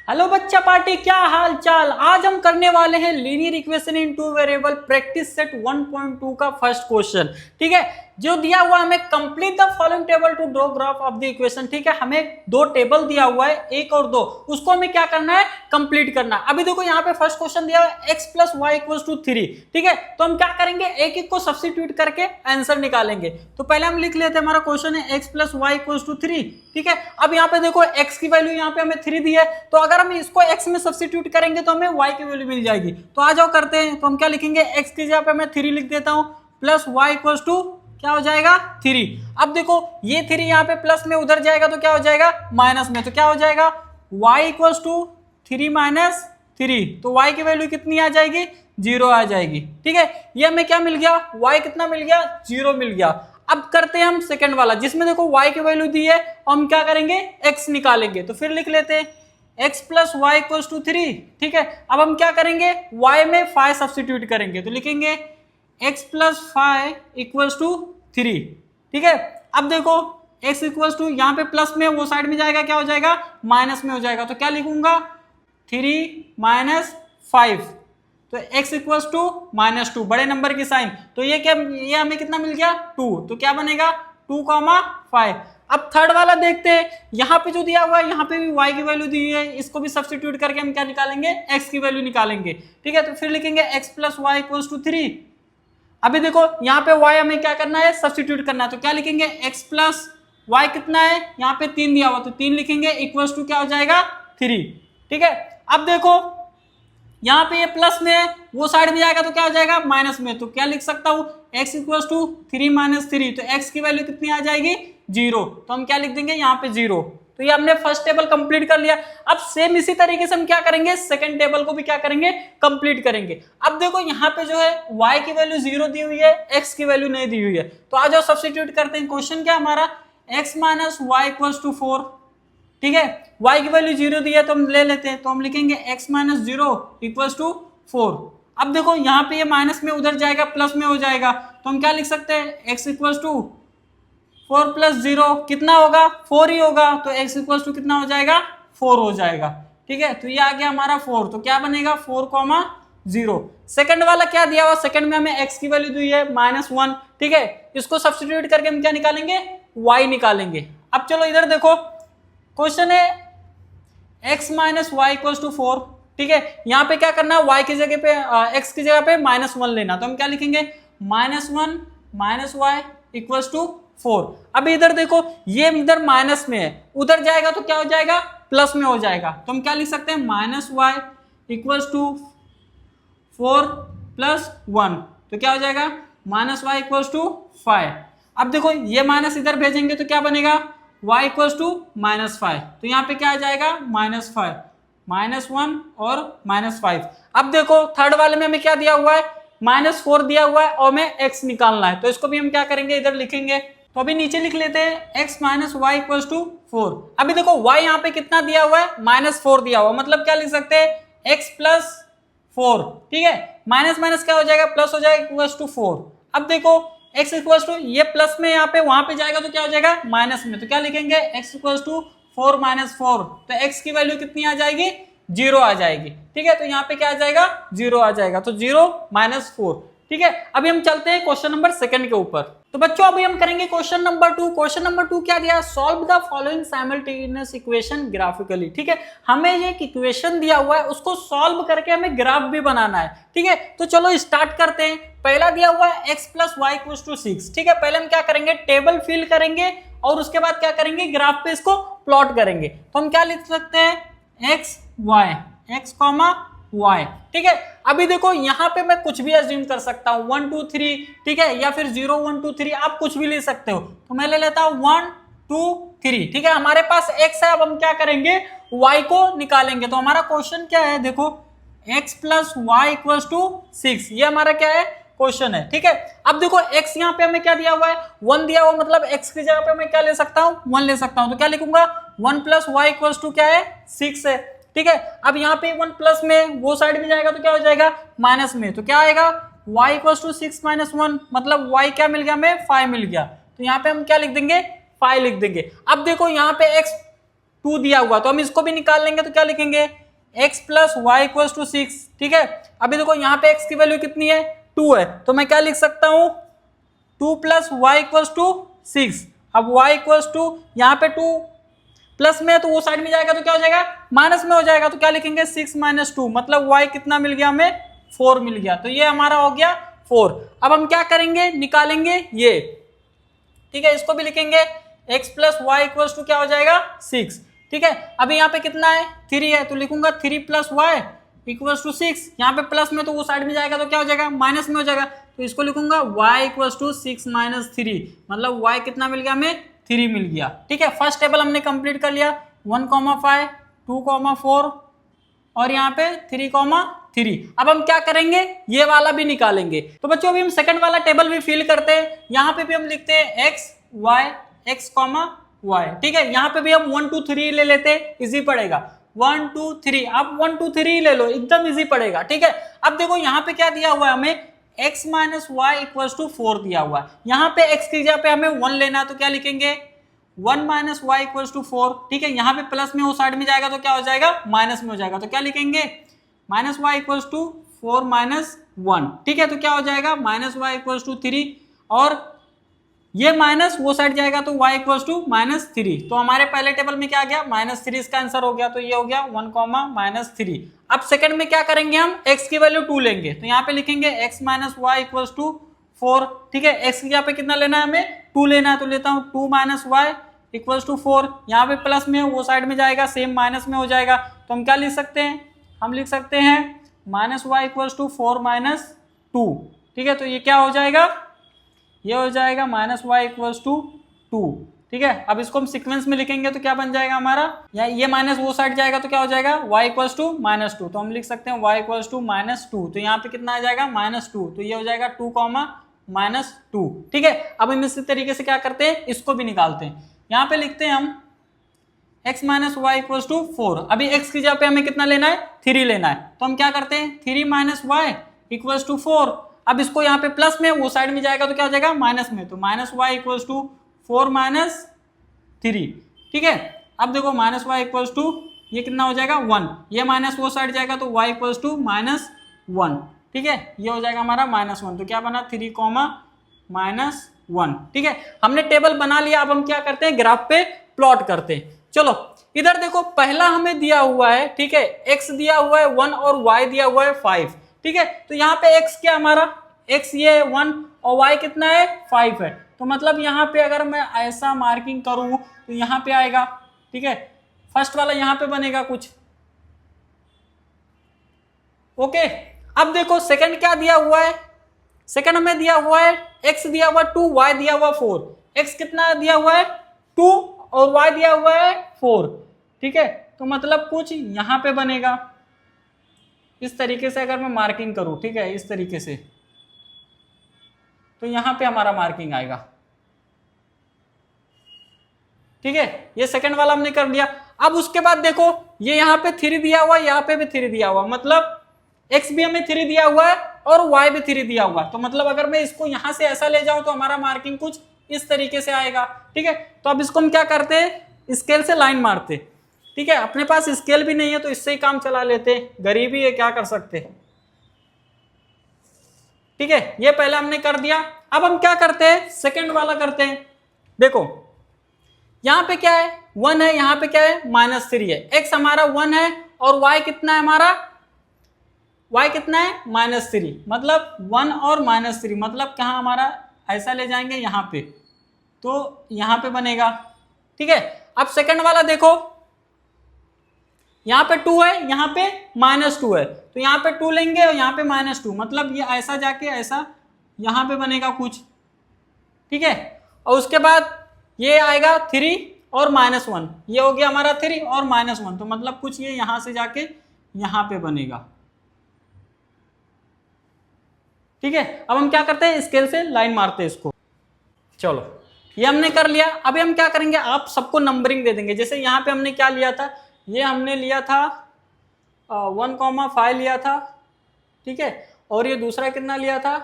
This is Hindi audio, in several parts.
हेलो बच्चा पार्टी, क्या हाल चाल। आज हम करने वाले हैं linear equation in two variable practice set 1.2 का फर्स्ट क्वेश्चन। ठीक है, जो दिया हुआ हमें complete the following table to draw graph of the equation. ठीक है, हमें दो टेबल दिया हुआ है, एक और दो, उसको हमें क्या करना है, कंप्लीट करना। अभी देखो यहाँ पे फर्स्ट क्वेश्चन दिया हुआ है x plus y equals to 3। ठीक है, तो हम क्या करेंगे, एक एक को सब्स्टिट्यूट करके आंसर निकालेंगे। तो पहले हम लिख लेते हैं, हमारा क्वेश्चन है x plus y equals to 3। ठीक है, अब यहाँ पे देखो x की वैल्यू यहाँ पे हमें 3 दी है, तो अगर हम इसको x में सब्स्टिट्यूट करेंगे तो हमें y की वैल्यू मिल जाएगी। तो आ जाओ करते हैं। तो हम क्या लिखेंगे, x की जगह पे मैं 3 लिख देता हूँ, प्लस y इक्वल्स टू क्या हो जाएगा 3। अब देखो ये 3 यहाँ पे प्लस में उधर जाएगा तो क्या हो जाएगा माइनस में, तो क्या हो जाएगा y इक्वल्स टू 3 माइनस 3। तो y की वैल्यू कितनी आ जाएगी, 0 आ जाएगी। ठीक है, ये हमें क्या मिल गया, y कितना मिल गया, 0 मिल गया। अब करते हैं हम सेकंड वाला, जिसमें देखो y की वैल्यू दी है, हम क्या करेंगे, x निकालेंगे। तो फिर लिख लेते हैं x plus y equals to 3। ठीक है, अब हम क्या करेंगे, y में 5 सब्स्टिट्यूट करेंगे, तो लिखेंगे x प्लस 5 इक्वल्स टू 3। ठीक है, अब देखो x इक्वल्स टू यहाँ पे प्लस में, वो साइड में जाएगा, क्या हो जाएगा माइनस में हो जाएगा। तो क्या लिखूंगा 3 माइनस 5, तो x इक्वल्स टू माइनस 2, बड़े नंबर की साइन। तो ये क्या, ये हमें कितना मिल गया 2, तो क्या बनेगा 2,5। अब थर्ड वाला देखते हैं, यहाँ पे जो दिया हुआ है, यहाँ पे भी y की वैल्यू दी है, इसको भी सब्स्टिट्यूट करके हम क्या निकालेंगे, x की वैल्यू निकालेंगे। ठीक है, तो फिर लिखेंगे x plus y equals to 3। अभी देखो यहाँ पे y हमें क्या करना है, सब्स्टिट्यूट करना है। तो क्या लिखेंगे, x प्लस वाई कितना है, यहाँ पे 3 दिया हुआ, तो 3 लिखेंगे, इक्वल्स टू क्या हो जाएगा 3। ठीक है, अब देखो यहाँ पे ये प्लस में है, वो साइड में जाएगा तो क्या हो जाएगा माइनस में। तो क्या लिख सकता हूँ, x इक्वल्स टू 3 माइनस 3, तो x की वैल्यू कितनी आ जाएगी 0। तो हम क्या लिख देंगे यहाँ पे 0। तो ये हमने फर्स्ट टेबल कंप्लीट कर लिया। अब सेम इसी तरीके से हम क्या करेंगे, सेकंड टेबल को भी क्या करेंगे, कंप्लीट करेंगे। अब देखो यहाँ पे जो है y की वैल्यू 0 दी हुई है, x की वैल्यू नहीं दी हुई है। तो आ जाओ सब्स्टिट्यूट करते हैं। क्वेश्चन क्या हमारा, x minus y equals to 4। ठीक है, y की वैल्यू 0 दी है तो हम ले लेते हैं, तो हम लिखेंगे x माइनस 0 इक्वल्स टू 4। अब देखो यहाँ पे ये माइनस में उधर जाएगा, प्लस में हो जाएगा, तो हम क्या लिख सकते हैं, x इक्वल्स टू 4 प्लस 0 कितना होगा, 4 ही होगा। तो x इक्वल्स टू कितना हो जाएगा, 4 हो जाएगा। ठीक है, तो ये आ गया हमारा 4, तो क्या बनेगा 4,0। सेकंड वाला क्या दिया हुआ, सेकंड में हमें x की वैल्यू दी है -1। ठीक है, इसको सब्स्टिट्यूट करके हम क्या निकालेंगे, y निकालेंगे। अब चलो इधर देखो, क्वेश्चन है x minus y equals to 4। ठीक है, यहाँ पे क्या करना है, y की जगह पे x की जगह पे -1 लेना। तो हम क्या लिखेंगे, -1 माइनस वाई इक्वल्स टू 4। अब इधर देखो, ये इधर माइनस में है, उधर जाएगा तो क्या हो जाएगा, प्लस में हो जाएगा। तो हम क्या लिख सकते हैं, minus y equals to 4 plus 1, तो क्या हो जाएगा माइनस वाई इक्वल्स टू 5। अब देखो ये माइनस इधर भेजेंगे तो क्या बनेगा, y इक्वल्स टू -5। तो यहाँ पे क्या आ जाएगा -5, -1 और -5। अब देखो थर्ड वाले में हमें क्या दिया हुआ है, -4 दिया हुआ है और हमें x निकालना है। तो इसको भी हम क्या करेंगे, इधर लिखेंगे। तो अभी नीचे लिख लेते हैं x minus y equals to 4। अभी देखो y यहाँ पे कितना दिया हुआ है, -4 दिया हुआ, मतलब क्या लिख सकते हैं, x प्लस 4। ठीक है, माइनस माइनस क्या हो जाएगा, प्लस हो जाएगा, इक्वल्स टू 4। अब देखो x इक्वल्स टू, ये प्लस में यहाँ पे वहां पे जाएगा तो क्या हो जाएगा माइनस में। तो क्या लिखेंगे, x इक्वल्स टू 4 माइनस 4। तो x की वैल्यू कितनी आ जाएगी, 0 आ जाएगी। ठीक है, तो यहाँ पे क्या आ जाएगा, 0 आ जाएगा। तो 0 माइनस 4। ठीक है, अभी हम चलते हैं क्वेश्चन नंबर सेकंड के ऊपर। तो बच्चों अभी हम करेंगे क्वेश्चन नंबर 2। क्वेश्चन नंबर 2 क्या दिया, solve the following simultaneous equation graphically. ठीक है, हमें ये इक्वेशन दिया हुआ है, उसको सॉल्व करके हमें ग्राफ भी बनाना है। ठीक है, तो चलो स्टार्ट करते हैं। पहला दिया हुआ है x plus y equals to 6। ठीक है, पहले हम क्या करेंगे, टेबल फिल करेंगे और उसके बाद क्या करेंगे, ग्राफ पे इसको प्लॉट करेंगे। तो हम क्या लिख सकते हैं, x y, x comma y। ठीक है, अभी देखो यहाँ पे मैं कुछ भी अज्यूम कर सकता हूँ, 1 2 3। ठीक है, या फिर 0 1 2 3, आप कुछ भी ले सकते हो। तो मैं ले लेता हूँ 1 2 3। ठीक है, हमारे पास x है, अब हम क्या करेंगे, y को निकालेंगे। तो हमारा क्वेश्चन क्या है, देखो x plus y equals to 6, ये हमारा क्या है, क्वेश्चन है। ठीक है, अब देखो x यहाँ पे हमें क्या दिया हुआ है, 1 दिया हुआ, मतलब x की जगह पे मैं क्या ले सकता हूँ, 1 ले सकता हूँ। तो क्या लिखूंगा, 1 प्लस वाई इक्वल्स टू क्या है, 6 है। ठीक है, अब यहाँ पे 1 प्लस में वो साइड में जाएगा तो क्या हो जाएगा माइनस में। तो क्या आएगा, y इक्वल्स टू 6 माइनस 1, मतलब y क्या मिल गया हमें, 5 मिल गया। तो यहाँ पे हम क्या लिख देंगे, 5 लिख देंगे। अब देखो यहाँ पे x 2 दिया हुआ, तो हम इसको भी निकाल लेंगे तो क्या लिखेंगे x plus y equal to 6। ठीक है, अभी देखो यहाँ पे x की वैल्यू कितनी है 2 है, तो मैं क्या लिख सकता हूँ 2 प्लस वाई इक्वल टू 6। अब y इक्वल टू यहाँ पे 2 प्लस में है तो वो साइड में जाएगा तो क्या हो जाएगा माइनस में हो जाएगा, तो क्या लिखेंगे 6 माइनस 2, मतलब y कितना मिल गया हमें 4 मिल गया, तो ये हमारा हो गया 4। अब हम क्या करेंगे निकालेंगे ये, ठीक है, इसको भी लिखेंगे x plus y equal to क्या हो जाएगा 6। ठीक है, अभी यहाँ पे कितना है 3 है, तो लिखूंगा 3 प्लस वाई इक्वल टू 6, यहाँ पे प्लस में तो वो साइड में जाएगा तो क्या हो जाएगा माइनस में हो जाएगा, तो इसको लिखूंगा y इक्वल टू 6 माइनस 3, मतलब y कितना मिल गया हमें 3 मिल गया। ठीक है, फर्स्ट टेबल हमने कंप्लीट कर लिया 1,5 2,4 और यहाँ पे 3,3। अब हम क्या करेंगे ये वाला भी निकालेंगे, तो बच्चों अभी हम सेकंड वाला टेबल भी फिल करते हैं, यहाँ पे भी हम लिखते हैं x y x y। ठीक है, यहाँ पे भी हम 1 2 3 ले लेते हैं, इजी पड़ेगा 1 2 3, आप 1 2 3 ले लो एकदम इजी पड़ेगा। ठीक है, अब देखो यहाँ पे क्या दिया हुआ है हमें x minus y equal to 4 दिया हुआ है, यहाँ पे x की जगह पे हमें 1 लेना है तो क्या लिखेंगे 1 माइनस वाई इक्वल टू 4। ठीक है, यहाँ पे प्लस में वो साइड में जाएगा तो क्या हो जाएगा माइनस में हो जाएगा, तो क्या लिखेंगे minus y equal to 4 minus 1। ठीक है, तो क्या हो जाएगा माइनस वाई इक्वल टू 3 और ये माइनस वो साइड जाएगा तो y इक्वल टू माइनस 3, तो हमारे पहले टेबल में क्या आ गया माइनस 3 इसका आंसर हो गया, तो ये हो गया 1 माइनस 3। अब सेकंड में क्या करेंगे हम x की वैल्यू 2 लेंगे, तो यहाँ पे लिखेंगे x minus y equal to 4। ठीक है, x की यहाँ पे कितना लेना है हमें 2 लेना है, तो लेता हूँ 2 माइनस वाई इक्वल टू 4, यहाँ पे प्लस में वो साइड में जाएगा सेम माइनस में हो जाएगा, तो हम क्या लिख सकते हैं हम लिख सकते हैं minus y equal to 4 minus 2। ठीक है, तो ये क्या हो जाएगा ये हो जाएगा माइनस वाई इक्वल टू 2। ठीक है, अब इसको हम सीक्वेंस में लिखेंगे तो क्या बन जाएगा हमारा, या ये माइनस वो साइड जाएगा तो क्या हो जाएगा y इक्वल टू माइनस 2, तो हम लिख सकते हैं y इक्वल टू माइनस 2, तो यहाँ पे कितना आ जाएगा माइनस 2, तो ये हो जाएगा 2 माइनस 2। ठीक है, अब हम इसी तरीके से क्या करते हैं इसको भी निकालते हैं, यहाँ पे लिखते हैं हम x minus y equal to 4, अभी x की जगह पे हमें कितना लेना है 3 लेना है, तो हम क्या करते हैं 3 माइनस वाई इक्वल टू 4। अब इसको यहाँ पे प्लस में वो साइड में जाएगा तो क्या हो जाएगा माइनस में, तो minus y equal to 4 minus 3। ठीक है, अब देखो माइनस वाई इक्वल टू ये कितना हो जाएगा 1, ये माइनस वो साइड जाएगा तो y इक्वल टू माइनस 1। ठीक है, ये हो जाएगा हमारा माइनस 1, तो क्या बना 3 माइनस 1। ठीक है, हमने टेबल बना लिया, अब हम क्या करते हैं ग्राफ पे प्लॉट करते हैं। चलो इधर देखो पहला हमें दिया हुआ है, ठीक है, x दिया हुआ है 1 और y दिया हुआ है 5। ठीक है, तो यहाँ पे x क्या हमारा x ये 1 और y कितना है 5 है, तो मतलब यहाँ पे अगर मैं ऐसा मार्किंग करूं तो यहाँ पे आएगा। ठीक है, फर्स्ट वाला यहाँ पे बनेगा कुछ। ओके, अब देखो सेकंड क्या दिया हुआ है, सेकंड हमें दिया हुआ है x दिया हुआ 2 y दिया हुआ 4, x कितना दिया हुआ है 2 और y दिया हुआ है 4। ठीक है, तो मतलब कुछ यहाँ पे बनेगा इस तरीके से, अगर मैं मार्किंग करूं ठीक है इस तरीके से, तो यहां पे हमारा मार्किंग आएगा। ठीक है, ये सेकंड वाला हमने कर दिया। अब उसके बाद देखो ये यहाँ पे 3 दिया हुआ, यहाँ पे भी 3 दिया हुआ, मतलब x भी हमें 3 दिया हुआ है और y भी 3 दिया हुआ है, तो मतलब अगर मैं इसको यहां से ऐसा ले जाऊं तो हमारा मार्किंग कुछ इस तरीके से आएगा। ठीक है, तो अब इसको हम क्या करते हैं स्केल से लाइन मारते। ठीक है, अपने पास स्केल भी नहीं है तो इससे ही काम चला लेते, गरीबी है क्या कर सकते। ठीक है, ये पहले हमने कर दिया। अब हम क्या करते हैं सेकंड वाला करते हैं। देखो यहां पे क्या है 1 है, यहां पे क्या है माइनस 3 है, x हमारा 1 है और y कितना है हमारा y कितना है माइनस 3, मतलब 1 और माइनस 3, मतलब कहाँ हमारा ऐसा ले जाएंगे यहाँ पे तो यहाँ पे बनेगा। ठीक है, अब सेकंड वाला देखो यहाँ पे 2 है, यहाँ पे माइनस 2 है, तो यहाँ पे 2 लेंगे और यहाँ पे माइनस 2, मतलब ये ऐसा जाके ऐसा यहाँ पे बनेगा कुछ। ठीक है, और उसके बाद ये आएगा 3 और माइनस 1, ये हो गया हमारा 3 और माइनस 1, तो मतलब कुछ ये यहाँ से जाके यहाँ पे बनेगा। ठीक है, अब हम क्या करते हैं स्केल से लाइन मारते हैं इसको। चलो ये हमने कर लिया, अभी हम क्या करेंगे आप सबको नंबरिंग दे देंगे। जैसे यहाँ पे हमने क्या लिया था, ये हमने लिया था 1,5 लिया था। ठीक है, और ये दूसरा कितना लिया था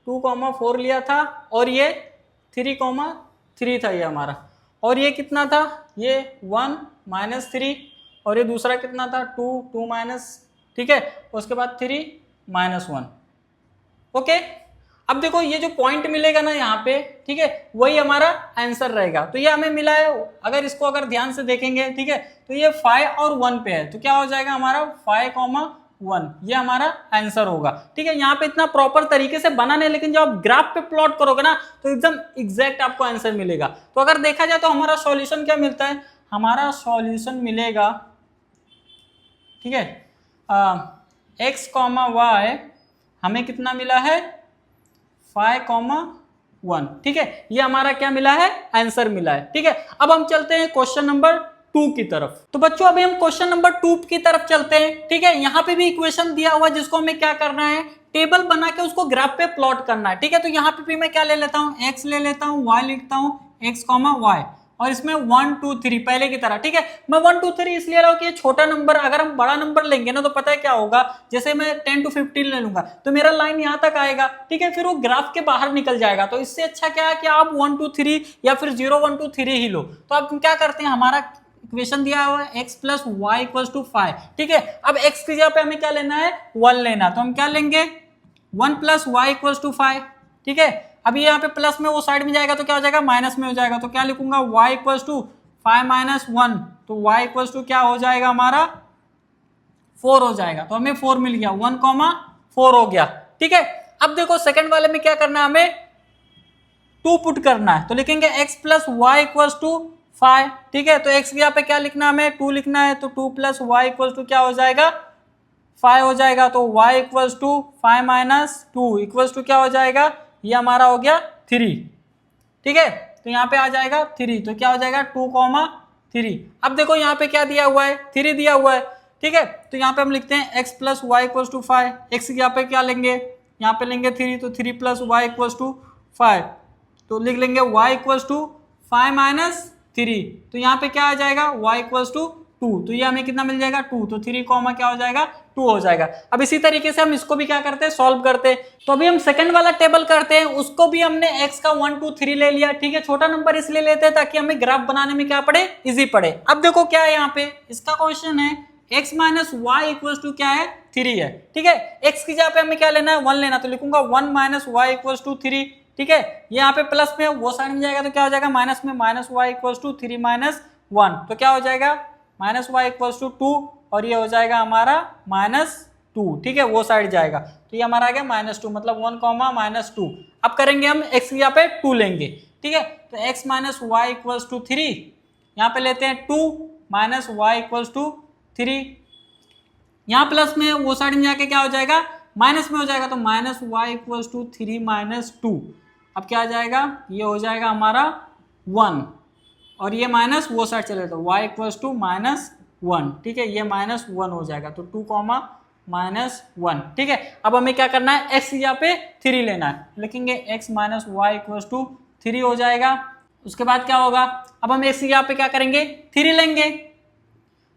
2,4 लिया था, और ये 3,3 था ये हमारा, और ये कितना था ये 1 -3 और ये दूसरा कितना था 2 माइनस, ठीक है, उसके बाद 3 -1। ओके, अब देखो ये जो पॉइंट मिलेगा ना यहाँ पे, ठीक है, वही हमारा आंसर रहेगा। तो ये हमें मिला है, अगर इसको अगर ध्यान से देखेंगे, ठीक है, तो ये 5 और 1 पे है, तो क्या हो जाएगा हमारा 5, 1, ये हमारा आंसर होगा। ठीक है, यहाँ पे इतना प्रॉपर तरीके से बना नहीं, लेकिन जब आप ग्राफ पे प्लॉट करोगे ना तो एकदम एग्जैक्ट आपको आंसर मिलेगा। तो अगर देखा जाए तो हमारा सॉल्यूशन क्या मिलता है, हमारा सॉल्यूशन मिलेगा, ठीक है, x, y हमें कितना मिला है 5, 1, ठीक है, ये हमारा क्या मिला है, आंसर मिला है। ठीक है, अब हम चलते हैं क्वेश्चन नंबर 2 की तरफ। तो बच्चों अभी हम क्वेश्चन नंबर 2 की तरफ चलते हैं। ठीक है, यहाँ पे भी इक्वेशन दिया हुआ जिसको हमें क्या करना है, टेबल बना के उसको ग्राफ पे प्लॉट करना है। ठीक है, तो यहाँ पे भी मैं क्या ले लेता हूँ, x ले लेता हूँ, y लिखता हूँ, x, y, और इसमें 1 2 3 पहले की तरह। ठीक है, मैं 1 2 3 इसलिए रहा हूँ कि ये छोटा नंबर, अगर हम बड़ा नंबर लेंगे ना तो पता है क्या होगा, जैसे मैं 10 to 15 ले लूंगा तो मेरा लाइन यहाँ तक आएगा, ठीक है, फिर वो ग्राफ के बाहर निकल जाएगा। तो इससे अच्छा क्या है कि आप 1 2 3 या फिर 0 1 2 3 ही लो। तो अब क्या करते हैं, हमारा इक्वेशन दिया हुआ है x + y = 5। ठीक है, अब x की जगह पे हमें क्या लेना है, 1 लेना, तो हम क्या लेंगे 1 + y = 5। ठीक है, अभी यहाँ पे प्लस में वो साइड में जाएगा तो क्या हो जाएगा, माइनस में हो जाएगा, तो क्या लिखूंगा y = 5 - 1, तो y = क्या हो जाएगा हमारा 4 हो जाएगा। तो हमें 4 मिल गया, 1, 4 हो गया। ठीक है, अब देखो सेकंड वाले में क्या करना है, हमें 2 पुट करना है, तो लिखेंगे x + y = 5। ठीक है, तो x यहाँ पे क्या लिखना है, हमें 2 लिखना है, तो 2 + y = क्या हो जाएगा 5 हो जाएगा। तो y = 5 - 2 = क्या हो जाएगा, ये हमारा हो गया 3। ठीक है, तो यहाँ पे आ जाएगा 3, तो क्या हो जाएगा 2, 3। अब देखो यहाँ पे क्या दिया हुआ है, 3 दिया हुआ है। ठीक है, तो यहाँ पे हम लिखते हैं x + y = 5, x यहाँ पे क्या लेंगे, यहाँ पे लेंगे 3, तो 3 + y = 5, तो लिख लेंगे y = 5 - 3, तो यहाँ पे क्या आ जाएगा y = 2, तो ये हमें कितना मिल जाएगा 2, तो 3, क्या हो जाएगा 2 हो जाएगा। अब इसी तरीके से हम इसको भी क्या करते हैं, सॉल्व करते हैं। तो अभी हम सेकंड वाला टेबल करते हैं, उसको भी हमने x का 1 2 3 ले लिया। ठीक है, छोटा नंबर इसलिए लेते हैं ताकि हमें ग्राफ बनाने में क्या पड़े, इजी पड़े। अब देखो क्या है यहाँ पे, इसका क्वेश्चन है x - y = क्या है 3 है। ठीक है, x की जगह पे हमें क्या लेना है 1 लेना, तो लिखूंगा 1 - y = 3। ठीक है, यहाँ पे प्लस में वो साइड में जाएगा तो क्या हो जाएगा माइनस में, -y = 3 - 1, तो क्या हो जाएगा -y = 2, और ये हो जाएगा हमारा -2। ठीक है, वो साइड जाएगा, तो ये हमारा आ गया -2, मतलब 1, -2। अब करेंगे हम x यहाँ पे 2 लेंगे। ठीक है, तो x - y = 3, यहाँ पे लेते हैं 2 - y = 3, यहाँ प्लस में वो साइड में जाके क्या हो जाएगा माइनस में हो जाएगा, तो -y = 3 - 2। अब क्या आ जाएगा, ये हो जाएगा हमारा 1, और ये माइनस वो साइड चले तो y = -1। ठीक है, ये -1 हो जाएगा, तो 2, -1। ठीक है, अब हमें क्या करना है, x यहाँ पे 3 लेना है, लिखेंगे x - y = 3 हो जाएगा। उसके बाद क्या होगा, अब हम x यहाँ पे क्या करेंगे 3 लेंगे,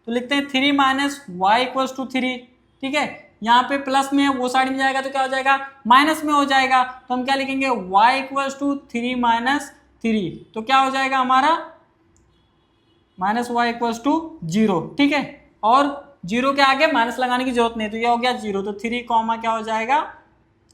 तो लिखते हैं 3 - y = 3। ठीक है, यहाँ पे प्लस में वो साइड में जाएगा तो क्या हो जाएगा माइनस में हो जाएगा, तो हम क्या लिखेंगे y = 3 - 3, तो क्या हो जाएगा हमारा -y = 0। ठीक है, और 0 के आगे माइनस लगाने की जरूरत नहीं, तो ये हो गया 0, तो 3, क्या हो जाएगा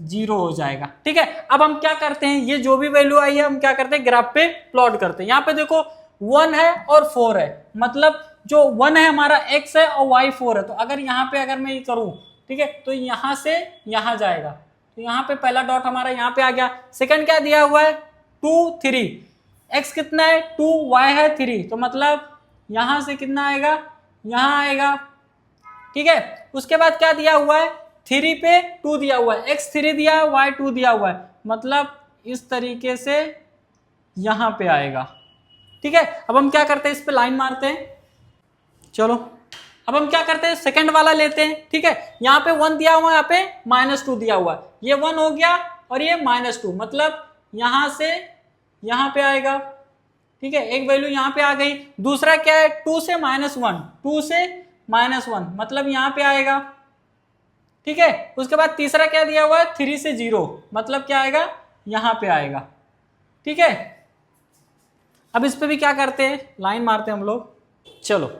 0 हो जाएगा। ठीक है, अब हम क्या करते हैं, ये जो भी वैल्यू आई है हम क्या करते हैं ग्राफ पे प्लॉट करते हैं। यहाँ पे देखो 1 है और 4 है, मतलब जो 1 है हमारा x है और y 4 है, तो अगर यहाँ पे अगर मैं ये करूँ, ठीक है, तो यहाँ से यहाँ जाएगा, तो यहाँ पे पहला डॉट हमारा यहाँ पे आ गया। सेकंड क्या दिया हुआ है 2 3, x कितना है 2, y है 3, तो मतलब यहाँ से कितना आएगा यहाँ आएगा। ठीक है, उसके बाद क्या दिया हुआ है 3 पे 2 दिया हुआ है, x 3 दिया है, y 2 दिया हुआ है, मतलब इस तरीके से यहाँ पे आएगा। ठीक है, अब हम क्या करते हैं इस पे लाइन मारते हैं। चलो अब हम क्या करते हैं सेकंड वाला लेते हैं। ठीक है, यहाँ पे 1 दिया हुआ है, यहाँ पे -2 दिया हुआ है, ये 1 हो गया और ये -2, मतलब यहाँ से यहाँ पे आएगा। ठीक है, एक वैल्यू यहाँ पे आ गई। दूसरा क्या है 2 से -1, 2 से -1, मतलब यहाँ पे आएगा। ठीक है, उसके बाद तीसरा क्या दिया हुआ है 3 से 0, मतलब क्या आएगा यहाँ पे आएगा। ठीक है, अब इस पे भी क्या करते हैं, लाइन मारते हैं हम लोग। चलो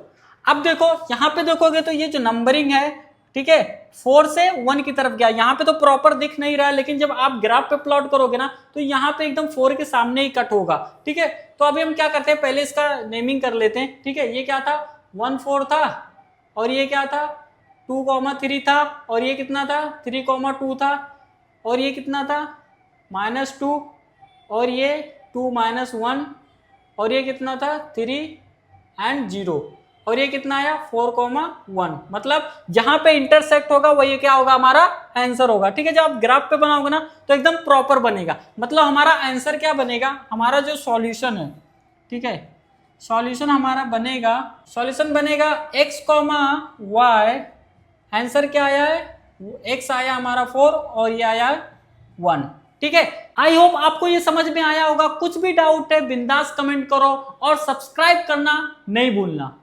अब देखो यहाँ पे देखोगे तो ये जो नंबरिंग है, ठीक है, 4 से 1 की तरफ गया। यहाँ पे तो प्रॉपर दिख नहीं रहा है, लेकिन जब आप ग्राफ पे प्लॉट करोगे ना तो यहाँ पे एकदम 4 के सामने ही कट होगा। ठीक है, तो अभी हम क्या करते हैं, पहले इसका नेमिंग कर लेते हैं। ठीक है, ये क्या था, 1 4 था, और ये क्या था, 2,3 था, और ये कितना था, 3,2 था, और ये कितना था, -2, और ये 2 -1, और ये कितना था, 3 एंड 0, और ये कितना आया, 4,1। मतलब जहां पे इंटरसेक्ट होगा वही क्या होगा, हमारा आंसर होगा। ठीक है, जब आप ग्राफ पे बनाओगे ना तो एकदम प्रॉपर बनेगा। मतलब हमारा आंसर क्या बनेगा, हमारा जो सॉल्यूशन है, ठीक है, सॉल्यूशन हमारा बनेगा, सॉल्यूशन बनेगा x, y, आंसर क्या आया है, x आया हमारा 4 और ये आया 1। ठीक है, आई होप आपको ये समझ में आया होगा। कुछ भी डाउट है बिंदास कमेंट करो और सब्सक्राइब करना नहीं भूलना।